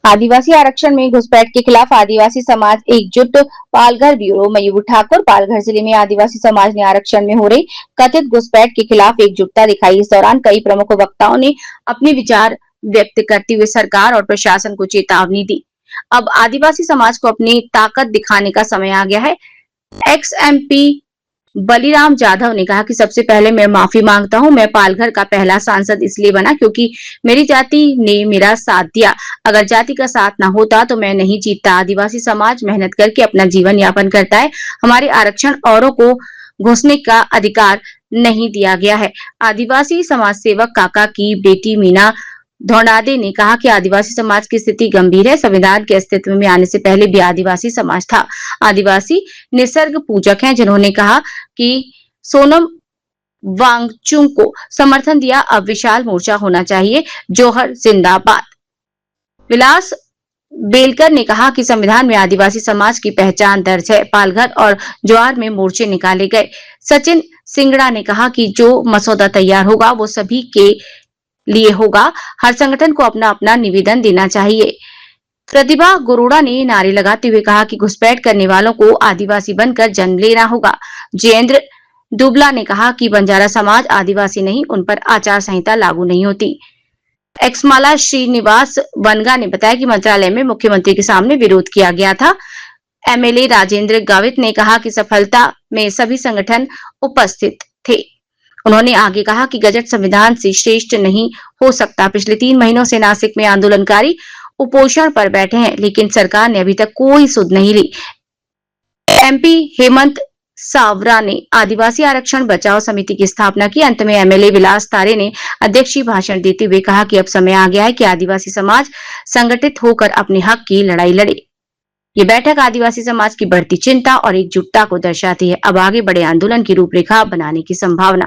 आदिवासी आरक्षण में घुसपैठ के खिलाफ आदिवासी समाज एकजुट। पालघर ब्यूरो मयूर ठाकुर। पालघर जिले में आदिवासी समाज ने आरक्षण में हो रही कथित घुसपैठ के खिलाफ एकजुटता दिखाई। इस दौरान कई प्रमुख वक्ताओं ने अपने विचार व्यक्त करते हुए सरकार और प्रशासन को चेतावनी दी। अब आदिवासी समाज को अपनी ताकत दिखाने का समय आ गया है। एक्स एमपी बलिराम जाधव ने कहा कि सबसे पहले मैं माफी मांगता हूं। मैं पालघर का पहला सांसद इसलिए बना क्योंकि मेरी जाति ने मेरा साथ दिया। अगर जाति का साथ ना होता तो मैं नहीं जीतता। आदिवासी समाज मेहनत करके अपना जीवन यापन करता है। हमारे आरक्षण औरों को घुसने का अधिकार नहीं दिया गया है। आदिवासी समाज सेवक काका की बेटी मीना धौनादे ने कहा कि आदिवासी समाज की स्थिति गंभीर है। संविधान के अस्तित्व में आने से पहले भी आदिवासी समाज था। आदिवासी निसर्ग पूजक हैं, जिन्होंने कहा कि सोनम वांगचुक को समर्थन दिया। अब विशाल मोर्चा होना चाहिए। जोहर जिंदाबाद। विलास बेलकर ने कहा कि संविधान में आदिवासी समाज की पहचान दर्ज है। पालघर और ज्वार में मोर्चे निकाले गए। सचिन सिंगड़ा ने कहा कि जो मसौदा तैयार होगा वो सभी के लिए होगा। हर संगठन को अपना अपना निवेदन देना चाहिए। प्रतिभा गरुड़ा ने नारे लगाते हुए कहा कि घुसपैठ करने वालों को आदिवासी बनकर जन्म लेना होगा। जयेंद्र दुबला ने कहा कि बंजारा समाज आदिवासी नहीं, उन पर आचार संहिता लागू नहीं होती। एक्समाला श्रीनिवास वनगा ने बताया कि मंत्रालय में मुख्यमंत्री के सामने विरोध किया गया था। एमएलए राजेंद्र गावित ने कहा कि सफलता में सभी संगठन उपस्थित थे। उन्होंने आगे कहा कि गजट संविधान से श्रेष्ठ नहीं हो सकता। पिछले 3 महीनों से नासिक में आंदोलनकारी उपोषण पर बैठे हैं, लेकिन सरकार ने अभी तक कोई सुध नहीं ली। एमपी हेमंत सावरा ने आदिवासी आरक्षण बचाओ समिति की स्थापना की। अंत में एमएलए विलास तारे ने अध्यक्षीय भाषण देते हुए कहा कि अब समय आ गया है कि आदिवासी समाज संगठित होकर अपने हक की लड़ाई लड़े। ये बैठक आदिवासी समाज की बढ़ती चिंता और एकजुटता को दर्शाती है। अब आगे बड़े आंदोलन की रूपरेखा बनाने की संभावना